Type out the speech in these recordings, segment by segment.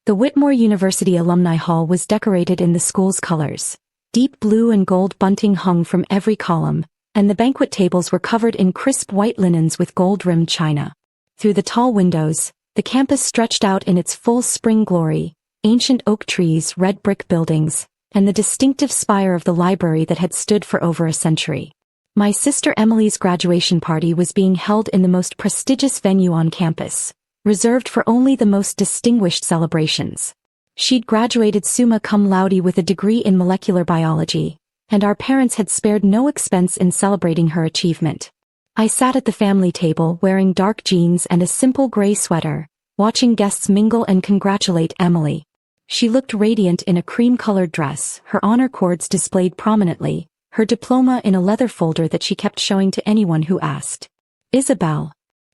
The Whitmore University Alumni Hall was decorated in the school's colors. Deep blue and gold bunting hung from every column, and the banquet tables were covered in crisp white linens with gold-rimmed china. Through the tall windows, the campus stretched out in its full spring glory, ancient oak trees, red brick buildings, and the distinctive spire of the library that had stood for over a century. My sister Emily's graduation party was being held in the most prestigious venue on campus, reserved for only the most distinguished celebrations. She'd graduated summa cum laude with a degree in molecular biology, and our parents had spared no expense in celebrating her achievement. I sat at the family table wearing dark jeans and a simple gray sweater, watching guests mingle and congratulate Emily. She looked radiant in a cream-colored dress, her honor cords displayed prominently, her diploma in a leather folder that she kept showing to anyone who asked. "Isabel."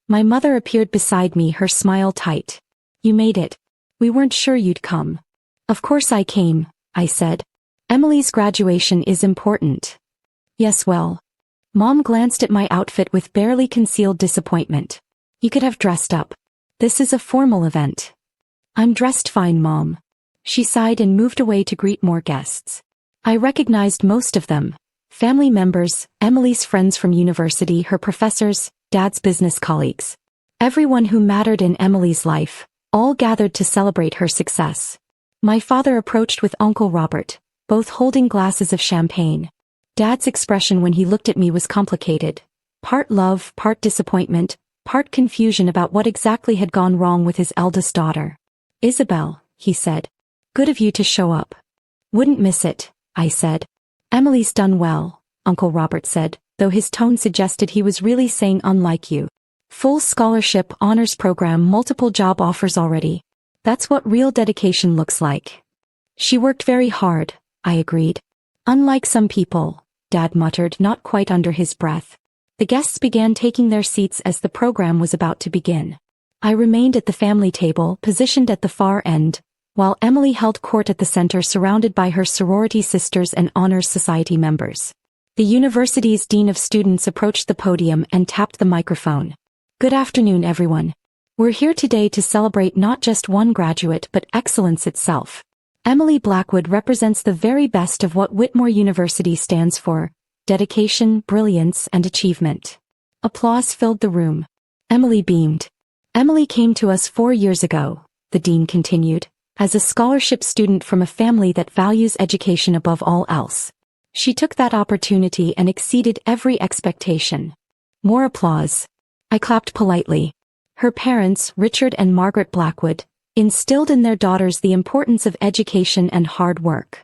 My mother appeared beside me, her smile tight. "You made it. We weren't sure you'd come." "Of course I came," I said. "Emily's graduation is important." "Yes, well." Mom glanced at my outfit with barely concealed disappointment. "You could have dressed up. This is a formal event." "I'm dressed fine, Mom." She sighed and moved away to greet more guests. I recognized most of them. Family members, Emily's friends from university, her professors, Dad's business colleagues. Everyone who mattered in Emily's life, all gathered to celebrate her success. My father approached with Uncle Robert, both holding glasses of champagne. Dad's expression when he looked at me was complicated. Part love, part disappointment, part confusion about what exactly had gone wrong with his eldest daughter. "Isabel," he said. "Good of you to show up." "Wouldn't miss it," I said. "Emily's done well," Uncle Robert said, though his tone suggested he was really saying unlike you. "Full scholarship, honors program, multiple job offers already. That's what real dedication looks like." "She worked very hard," I agreed. "Unlike some people," Dad muttered, not quite under his breath. The guests began taking their seats as the program was about to begin. I remained at the family table, positioned at the far end, while Emily held court at the center surrounded by her sorority sisters and honors society members. The university's dean of students approached the podium and tapped the microphone. "Good afternoon, everyone. We're here today to celebrate not just one graduate but excellence itself. Emily Blackwood represents the very best of what Whitmore University stands for: dedication, brilliance, and achievement." Applause filled the room. Emily beamed. "Emily came to us 4 years ago," the dean continued, "as a scholarship student from a family that values education above all else. She took that opportunity and exceeded every expectation." More applause. I clapped politely. Her parents, Richard and Margaret Blackwood, instilled in their daughters the importance of education and hard work.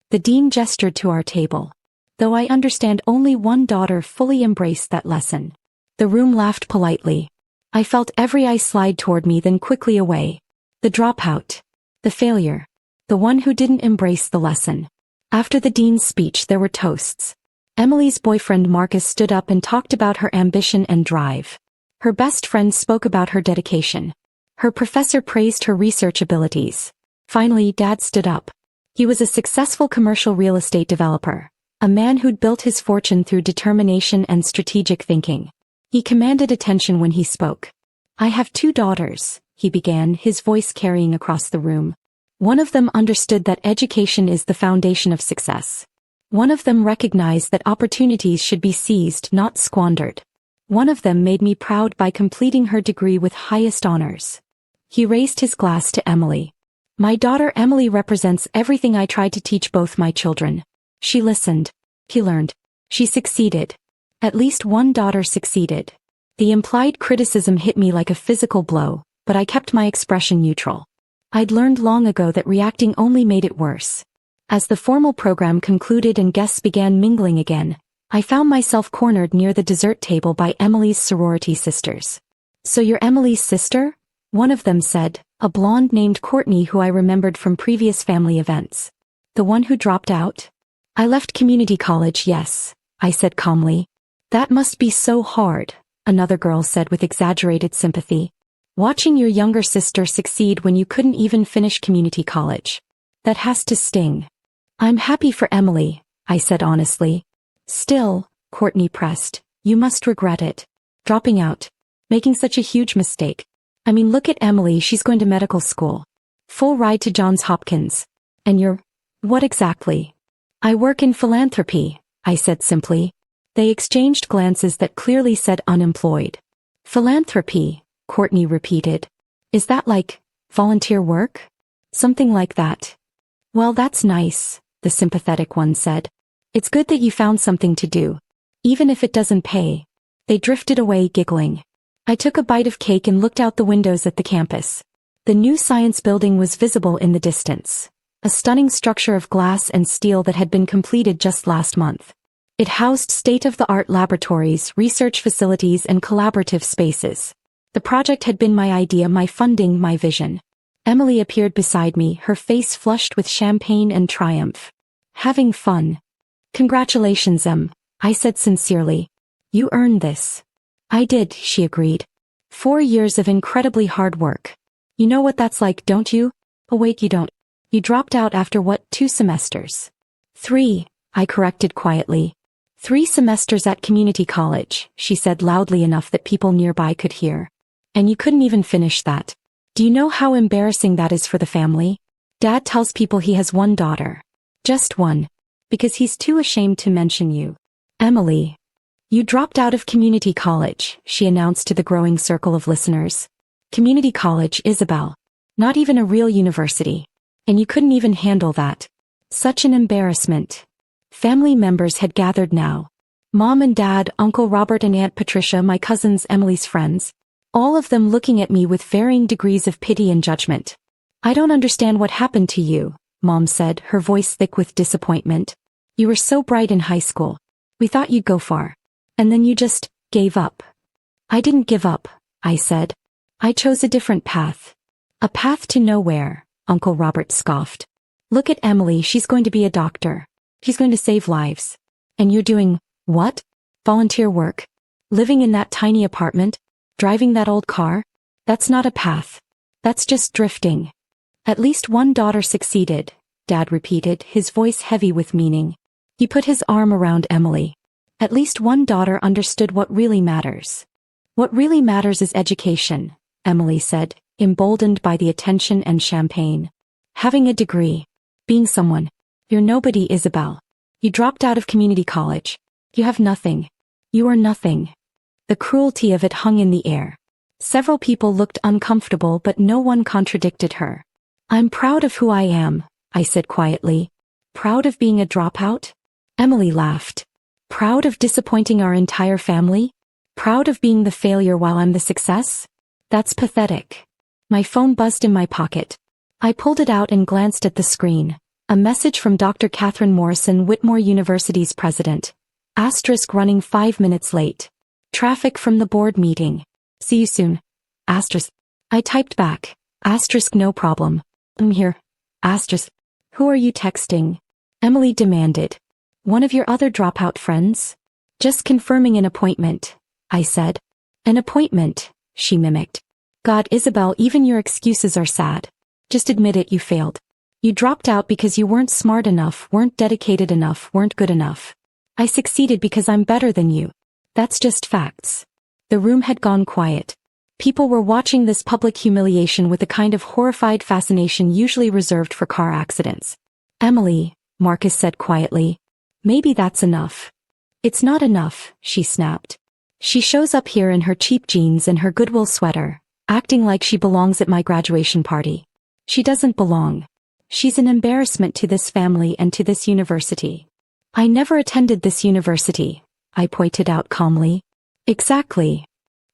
The dean gestured to our table. "Though I understand only one daughter fully embraced that lesson." The room laughed politely. I felt every eye slide toward me, then quickly away. The dropout. The failure. The one who didn't embrace the lesson. After the dean's speech there were toasts. Emily's boyfriend Marcus stood up and talked about her ambition and drive. Her best friend spoke about her dedication. Her professor praised her research abilities. Finally, Dad stood up. He was a successful commercial real estate developer, a man who'd built his fortune through determination and strategic thinking. He commanded attention when he spoke. "I have 2 daughters," he began, his voice carrying across the room. "One of them understood that education is the foundation of success. One of them recognized that opportunities should be seized, not squandered. One of them made me proud by completing her degree with highest honors." He raised his glass to Emily. "My daughter Emily represents everything I tried to teach both my children. She listened. She learned. She succeeded. At least one daughter succeeded." The implied criticism hit me like a physical blow, but I kept my expression neutral. I'd learned long ago that reacting only made it worse. As the formal program concluded and guests began mingling again, I found myself cornered near the dessert table by Emily's sorority sisters. "So you're Emily's sister?" one of them said, a blonde named Courtney who I remembered from previous family events. "The one who dropped out?" "I left community college, yes," I said calmly. "That must be so hard," another girl said with exaggerated sympathy. "Watching your younger sister succeed when you couldn't even finish community college. That has to sting." "I'm happy for Emily," I said honestly. "Still," Courtney pressed, "you must regret it. Dropping out. Making such a huge mistake. I mean, look at Emily, she's going to medical school." Full ride to Johns Hopkins. And you're... What exactly? I work in philanthropy, I said simply. They exchanged glances that clearly said unemployed. Philanthropy, Courtney repeated. Is that like volunteer work? Something like that. Well, that's nice, the sympathetic one said. It's good that you found something to do. Even if it doesn't pay. They drifted away giggling. I took a bite of cake and looked out the windows at the campus. The new science building was visible in the distance. A stunning structure of glass and steel that had been completed just last month. It housed state-of-the-art laboratories, research facilities, and collaborative spaces. The project had been my idea, my funding, my vision. Emily appeared beside me, her face flushed with champagne and triumph. Having fun. Congratulations, I said sincerely. You earned this. I did, she agreed. 4 years of incredibly hard work. You know what that's like, don't you? Oh wait, you don't. You dropped out after what, 2 semesters? 3, I corrected quietly. 3 semesters at community college, she said loudly enough that people nearby could hear. And you couldn't even finish that. Do you know how embarrassing that is for the family? Dad tells people he has 1 daughter. Just 1. Because he's too ashamed to mention you. Emily. You dropped out of community college, she announced to the growing circle of listeners. Community college, Isabel. Not even a real university. And you couldn't even handle that. Such an embarrassment. Family members had gathered now. Mom and Dad, Uncle Robert and Aunt Patricia, my cousins, Emily's friends. All of them looking at me with varying degrees of pity and judgment. I don't understand what happened to you, Mom said, her voice thick with disappointment. You were so bright in high school. We thought you'd go far. And then you just gave up. I didn't give up, I said. I chose a different path. A path to nowhere, Uncle Robert scoffed. Look at Emily, she's going to be a doctor. She's going to save lives. And you're doing, what? Volunteer work? Living in that tiny apartment? Driving that old car? That's not a path. That's just drifting. At least 1 daughter succeeded, Dad repeated, his voice heavy with meaning. He put his arm around Emily. At least 1 daughter understood what really matters. What really matters is education, Emily said, emboldened by the attention and champagne. Having a degree. Being someone. You're nobody, Isabel. You dropped out of community college. You have nothing. You are nothing. The cruelty of it hung in the air. Several people looked uncomfortable, but no one contradicted her. I'm proud of who I am, I said quietly. Proud of being a dropout? Emily laughed. Proud of disappointing our entire family? Proud of being the failure while I'm the success? That's pathetic. My phone buzzed in my pocket. I pulled it out and glanced at the screen. A message from Dr. Catherine Morrison, Whitmore University's president. Asterisk running 5 minutes late. Traffic from the board meeting. See you soon. Asterisk. I typed back. Asterisk no problem. I'm here. Asterisk. Who are you texting? Emily demanded. One of your other dropout friends? Just confirming an appointment, I said. An appointment, she mimicked. God, Isabel, even your excuses are sad. Just admit it, you failed. You dropped out because you weren't smart enough, weren't dedicated enough, weren't good enough. I succeeded because I'm better than you. That's just facts. The room had gone quiet. People were watching this public humiliation with a kind of horrified fascination usually reserved for car accidents. Emily, Marcus said quietly. Maybe that's enough. It's not enough, she snapped. She shows up here in her cheap jeans and her Goodwill sweater, acting like she belongs at my graduation party. She doesn't belong. She's an embarrassment to this family and to this university. I never attended this university, I pointed out calmly. Exactly.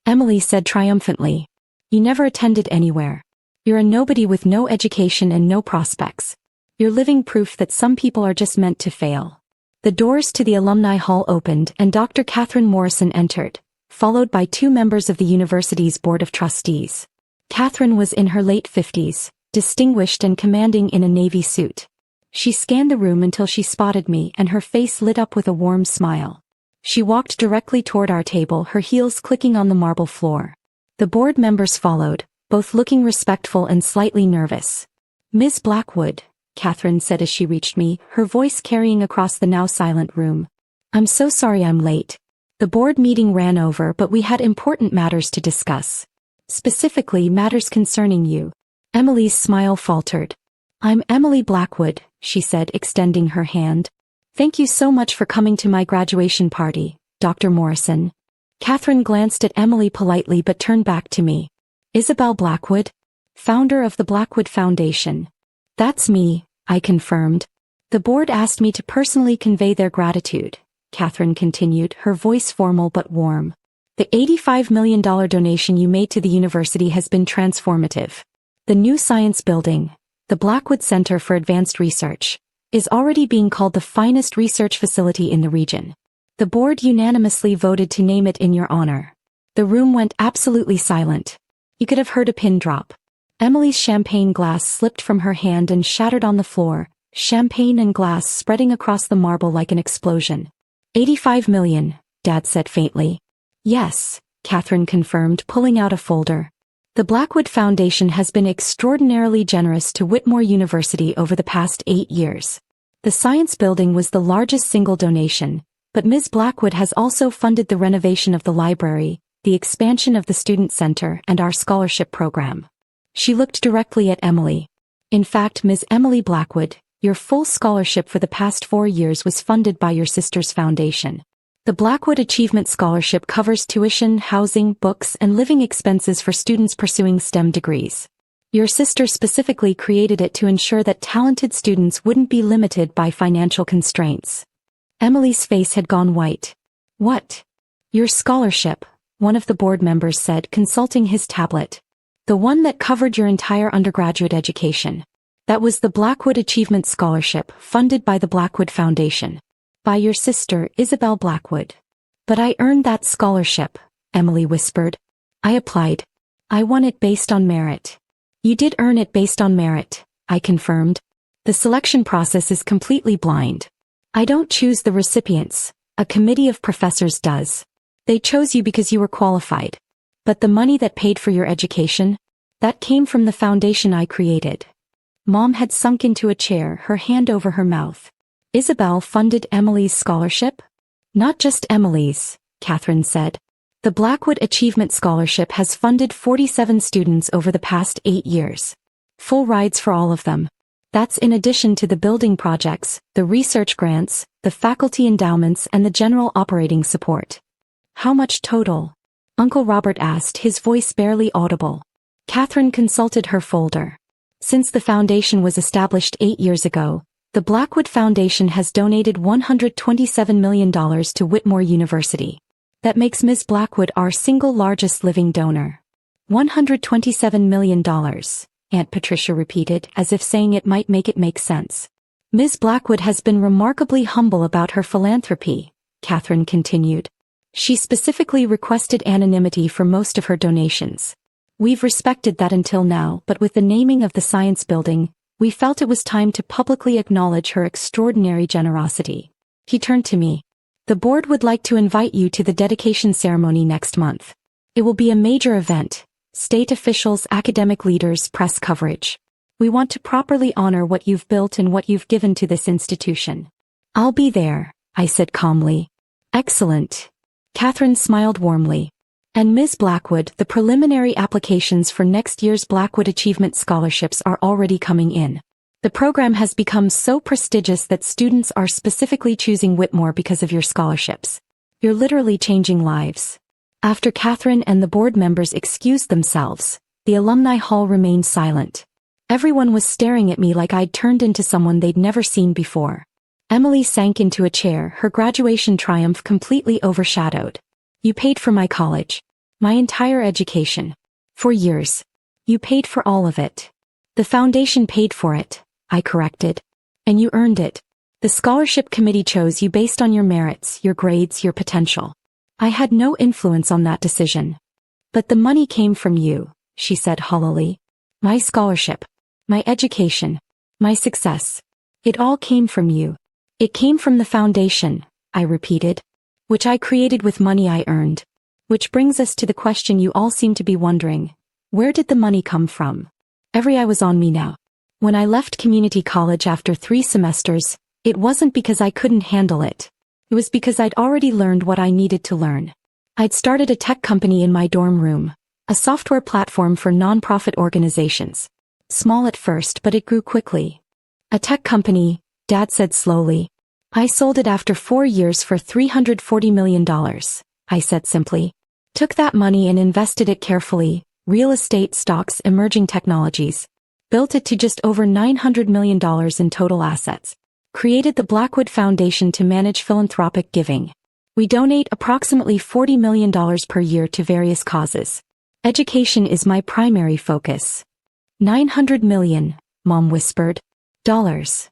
Emily said triumphantly. You never attended anywhere. You're a nobody with no education and no prospects. You're living proof that some people are just meant to fail. The doors to the alumni hall opened and Dr. Catherine Morrison entered, followed by 2 members of the university's board of trustees. Catherine was in her late 50s, distinguished and commanding in a navy suit. She scanned the room until she spotted me and her face lit up with a warm smile. She walked directly toward our table, her heels clicking on the marble floor. The board members followed, both looking respectful and slightly nervous. Ms. Blackwood, Catherine said as she reached me, her voice carrying across the now silent room. I'm so sorry I'm late. The board meeting ran over, but we had important matters to discuss. Specifically, matters concerning you. Emily's smile faltered. "I'm Emily Blackwood," she said, extending her hand. "Thank you so much for coming to my graduation party, Dr. Morrison." Catherine glanced at Emily politely but turned back to me. "Isabel Blackwood? Founder of the Blackwood Foundation." "That's me," I confirmed. "The board asked me to personally convey their gratitude," Catherine continued, her voice formal but warm. "The $85 million donation you made to the university has been transformative. The new science building, the Blackwood Center for Advanced Research, is already being called the finest research facility in the region. The board unanimously voted to name it in your honor." The room went absolutely silent. You could have heard a pin drop. Emily's champagne glass slipped from her hand and shattered on the floor, champagne and glass spreading across the marble like an explosion. $85 million, Dad said faintly. "Yes," Catherine confirmed, pulling out a folder. "The Blackwood Foundation has been extraordinarily generous to Whitmore University over the past 8 years. The science building was the largest single donation, but Ms. Blackwood has also funded the renovation of the library, the expansion of the student center, and our scholarship program." She looked directly at Emily. "In fact, Ms. Emily Blackwood, your full scholarship for the past 4 years was funded by your sister's foundation. The Blackwood Achievement Scholarship covers tuition, housing, books, and living expenses for students pursuing STEM degrees. Your sister specifically created it to ensure that talented students wouldn't be limited by financial constraints." Emily's face had gone white. "What?" "Your scholarship," one of the board members said, consulting his tablet. "The one that covered your entire undergraduate education. That was the Blackwood Achievement Scholarship, funded by the Blackwood Foundation. By your sister, Isabel Blackwood." "But I earned that scholarship," Emily whispered. "I applied. I won it based on merit." "You did earn it based on merit," I confirmed. "The selection process is completely blind. I don't choose the recipients, a committee of professors does. They chose you because you were qualified. But the money that paid for your education? That came from the foundation I created." Mom had sunk into a chair, her hand over her mouth. "Isabel funded Emily's scholarship?" "Not just Emily's," Catherine said. "The Blackwood Achievement Scholarship has funded 47 students over the past 8 years. Full rides for all of them. That's in addition to the building projects, the research grants, the faculty endowments, and the general operating support." "How much total?" Uncle Robert asked, his voice barely audible. Catherine consulted her folder. "Since the foundation was established 8 years ago, the Blackwood Foundation has donated $127 million to Whitmore University. That makes Ms. Blackwood our single largest living donor." $127 million, Aunt Patricia repeated, as if saying it might make sense. "Ms. Blackwood has been remarkably humble about her philanthropy," Catherine continued. "She specifically requested anonymity for most of her donations. We've respected that until now, but with the naming of the science building, we felt it was time to publicly acknowledge her extraordinary generosity." He turned to me. "The board would like to invite you to the dedication ceremony next month. It will be a major event. State officials, academic leaders, press coverage. We want to properly honor what you've built and what you've given to this institution." "I'll be there," I said calmly. "Excellent." Catherine smiled warmly. "And Ms. Blackwood, the preliminary applications for next year's Blackwood Achievement Scholarships are already coming in. The program has become so prestigious that students are specifically choosing Whitmore because of your scholarships. You're literally changing lives." After Catherine and the board members excused themselves, the alumni hall remained silent. Everyone was staring at me like I'd turned into someone they'd never seen before. Emily sank into a chair, her graduation triumph completely overshadowed. "You paid for my college. My entire education. For years. You paid for all of it." "The foundation paid for it," I corrected. "And you earned it. The scholarship committee chose you based on your merits, your grades, your potential. I had no influence on that decision." "But the money came from you," she said hollowly. "My scholarship. My education. My success. It all came from you." "It came from the foundation," I repeated. "Which I created with money I earned." Which brings us to the question you all seem to be wondering. Where did the money come from? Every eye was on me now. When I left community college after 3 semesters, it wasn't because I couldn't handle it. It was because I'd already learned what I needed to learn. I'd started a tech company in my dorm room, a software platform for nonprofit organizations. Small at first, but it grew quickly. A tech company, Dad said slowly. I sold it after 4 years for $340 million, I said simply. Took that money and invested it carefully, real estate, stocks, emerging technologies. Built it to just over $900 million in total assets. Created the Blackwood Foundation to manage philanthropic giving. We donate approximately $40 million per year to various causes. Education is my primary focus. $900 million, Mom whispered. Dollars.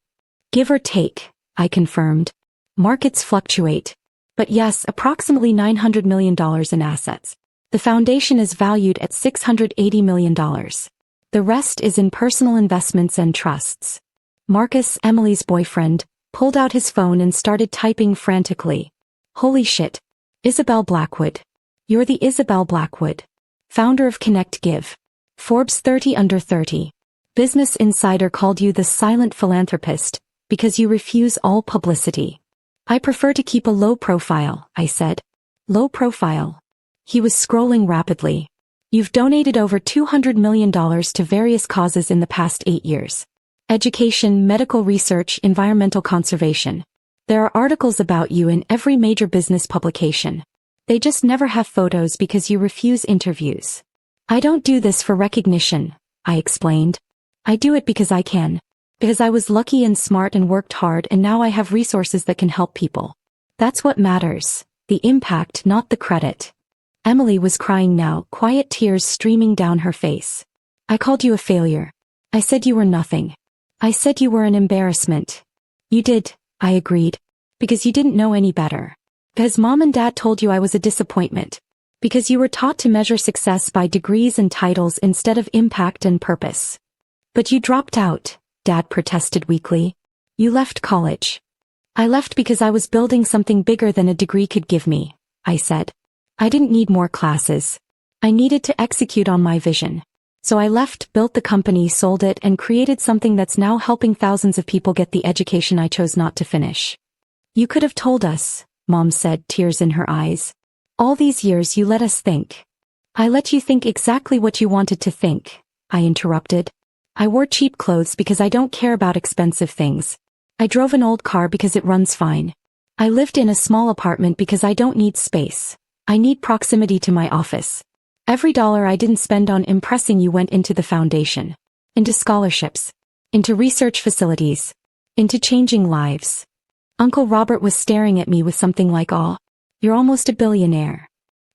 Give or take, I confirmed. Markets fluctuate. But yes, approximately $900 million in assets. The foundation is valued at $680 million. The rest is in personal investments and trusts. Marcus, Emily's boyfriend, pulled out his phone and started typing frantically. Holy shit. Isabel Blackwood. You're the Isabel Blackwood. Founder of Connect Give. Forbes 30 Under 30. Business Insider called you the silent philanthropist, because you refuse all publicity. I prefer to keep a low profile, I said. Low profile. He was scrolling rapidly. You've donated over $200 million to various causes in the past 8 years. Education, medical research, environmental conservation. There are articles about you in every major business publication. They just never have photos because you refuse interviews. I don't do this for recognition, I explained. I do it because I can. Because I was lucky and smart and worked hard, and now I have resources that can help people. That's what matters. The impact, not the credit. Emily was crying now, quiet tears streaming down her face. I called you a failure. I said you were nothing. I said you were an embarrassment. You did, I agreed. Because you didn't know any better. Because Mom and Dad told you I was a disappointment. Because you were taught to measure success by degrees and titles instead of impact and purpose. But you dropped out, Dad protested weakly. You left college. I left because I was building something bigger than a degree could give me, I said. I didn't need more classes. I needed to execute on my vision. So I left, built the company, sold it, and created something that's now helping thousands of people get the education I chose not to finish. You could have told us, Mom said, tears in her eyes. All these years you let us think. I let you think exactly what you wanted to think, I interrupted. I wore cheap clothes because I don't care about expensive things. I drove an old car because it runs fine. I lived in a small apartment because I don't need space. I need proximity to my office. Every dollar I didn't spend on impressing you went into the foundation. Into scholarships. Into research facilities. Into changing lives. Uncle Robert was staring at me with something like awe. You're almost a billionaire.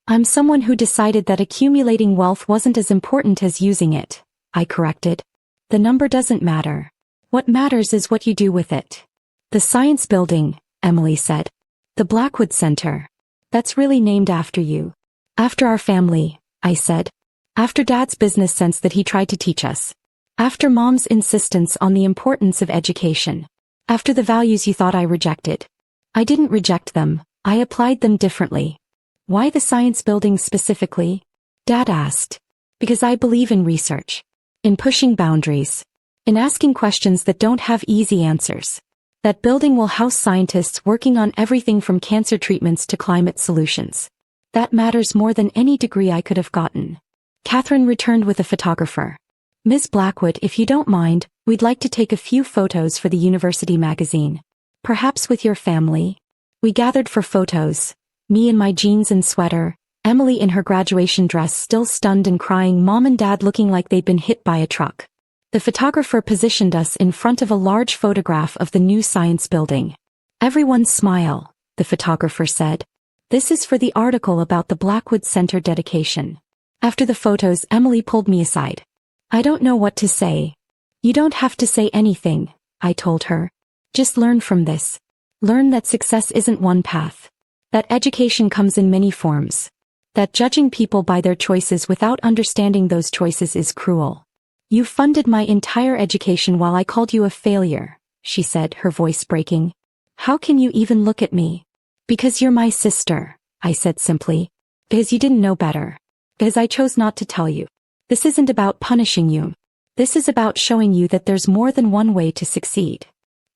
I'm someone who decided that accumulating wealth wasn't as important as using it, I corrected. The number doesn't matter. What matters is what you do with it. The science building, Emily said. The Blackwood Center. That's really named after you. After our family, I said. After Dad's business sense that he tried to teach us. After Mom's insistence on the importance of education. After the values you thought I rejected. I didn't reject them, I applied them differently. Why the science building specifically? Dad asked. Because I believe in research. In pushing boundaries. In asking questions that don't have easy answers. That building will house scientists working on everything from cancer treatments to climate solutions. That matters more than any degree I could have gotten. Catherine returned with a photographer. Ms. Blackwood, if you don't mind, we'd like to take a few photos for the university magazine. Perhaps with your family? We gathered for photos. Me in my jeans and sweater, Emily in her graduation dress still stunned and crying, Mom and Dad looking like they'd been hit by a truck. The photographer positioned us in front of a large photograph of the new science building. Everyone smile, the photographer said. This is for the article about the Blackwood Center dedication. After the photos, Emily pulled me aside. I don't know what to say. You don't have to say anything, I told her. Just learn from this. Learn that success isn't one path. That education comes in many forms. That judging people by their choices without understanding those choices is cruel. You funded my entire education while I called you a failure, she said, her voice breaking. How can you even look at me? Because you're my sister, I said simply. Because you didn't know better. Because I chose not to tell you. This isn't about punishing you. This is about showing you that there's more than one way to succeed.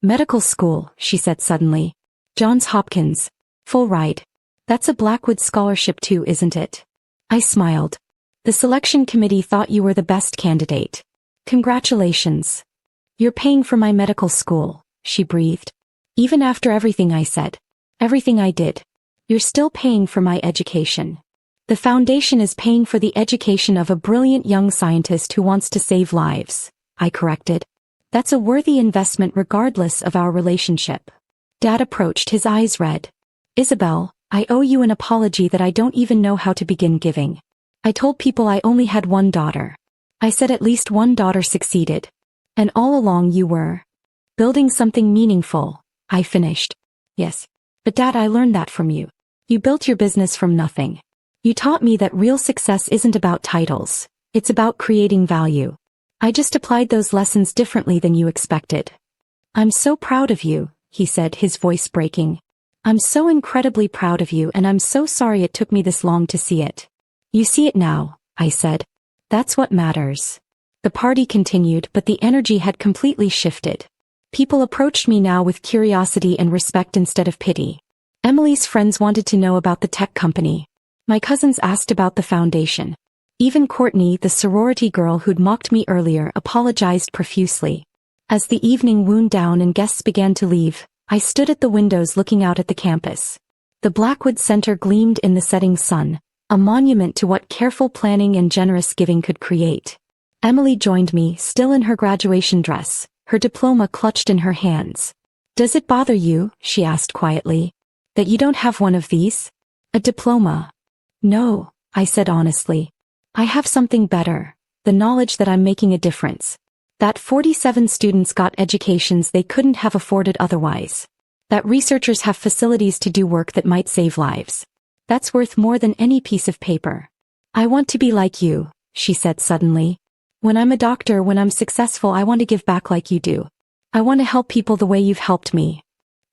Medical school, she said suddenly. Johns Hopkins. Full ride. That's a Blackwood scholarship too, isn't it? I smiled. The selection committee thought you were the best candidate. Congratulations. You're paying for my medical school, she breathed. Even after everything I said, everything I did, you're still paying for my education. The foundation is paying for the education of a brilliant young scientist who wants to save lives, I corrected. That's a worthy investment regardless of our relationship. Dad approached, his eyes red. Isabel, I owe you an apology that I don't even know how to begin giving. I told people I only had one daughter. I said at least one daughter succeeded. And all along you were building something meaningful, I finished. Yes. But Dad, I learned that from you. You built your business from nothing. You taught me that real success isn't about titles. It's about creating value. I just applied those lessons differently than you expected. I'm so proud of you, he said, his voice breaking. I'm so incredibly proud of you, and I'm so sorry it took me this long to see it. You see it now, I said. That's what matters. The party continued, but the energy had completely shifted. People approached me now with curiosity and respect instead of pity. Emily's friends wanted to know about the tech company. My cousins asked about the foundation. Even Courtney, the sorority girl who'd mocked me earlier, apologized profusely. As the evening wound down and guests began to leave, I stood at the windows looking out at the campus. The Blackwood Center gleamed in the setting sun, a monument to what careful planning and generous giving could create. Emily joined me, still in her graduation dress, her diploma clutched in her hands. Does it bother you, she asked quietly, that you don't have one of these? A diploma? No, I said honestly. I have something better, the knowledge that I'm making a difference. That 47 students got educations they couldn't have afforded otherwise. That researchers have facilities to do work that might save lives. That's worth more than any piece of paper. I want to be like you, she said suddenly. When I'm a doctor, when I'm successful, I want to give back like you do. I want to help people the way you've helped me.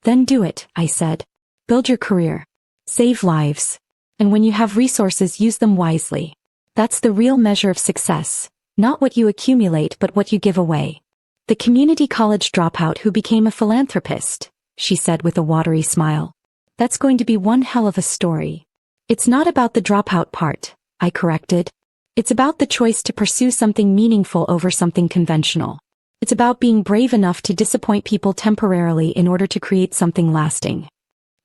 Then do it, I said. Build your career. Save lives. And when you have resources, use them wisely. That's the real measure of success, not what you accumulate but what you give away. The community college dropout who became a philanthropist, she said with a watery smile. That's going to be one hell of a story. It's not about the dropout part, I corrected. It's about the choice to pursue something meaningful over something conventional. It's about being brave enough to disappoint people temporarily in order to create something lasting.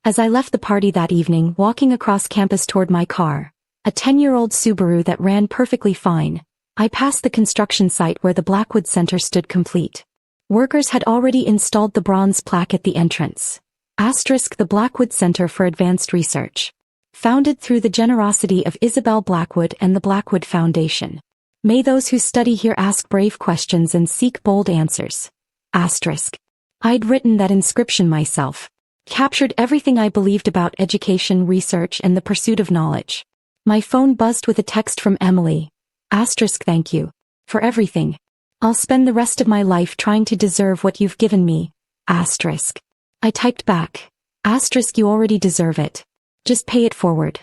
As I left the party that evening, walking across campus toward my car, a 10-year-old Subaru that ran perfectly fine, I passed the construction site where the Blackwood Center stood complete. Workers had already installed the bronze plaque at the entrance. Asterisk the Blackwood Center for Advanced Research. Founded through the generosity of Isabel Blackwood and the Blackwood Foundation. May those who study here ask brave questions and seek bold answers. Asterisk. I'd written that inscription myself. Captured everything I believed about education, research, and the pursuit of knowledge. My phone buzzed with a text from Emily. Asterisk, thank you. For everything. I'll spend the rest of my life trying to deserve what you've given me. Asterisk. I typed back. Asterisk, you already deserve it. Just pay it forward.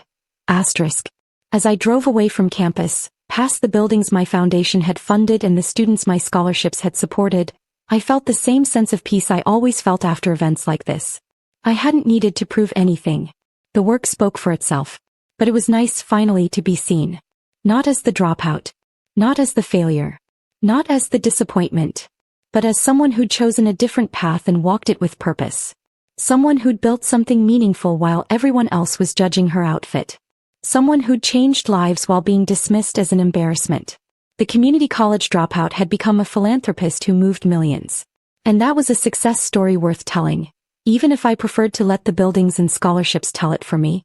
Asterisk. As I drove away from campus, past the buildings my foundation had funded and the students my scholarships had supported, I felt the same sense of peace I always felt after events like this. I hadn't needed to prove anything. The work spoke for itself. But it was nice finally to be seen. Not as the dropout. Not as the failure. Not as the disappointment. But as someone who'd chosen a different path and walked it with purpose. Someone who'd built something meaningful while everyone else was judging her outfit. Someone who'd changed lives while being dismissed as an embarrassment. The community college dropout had become a philanthropist who moved millions. And that was a success story worth telling, even if I preferred to let the buildings and scholarships tell it for me.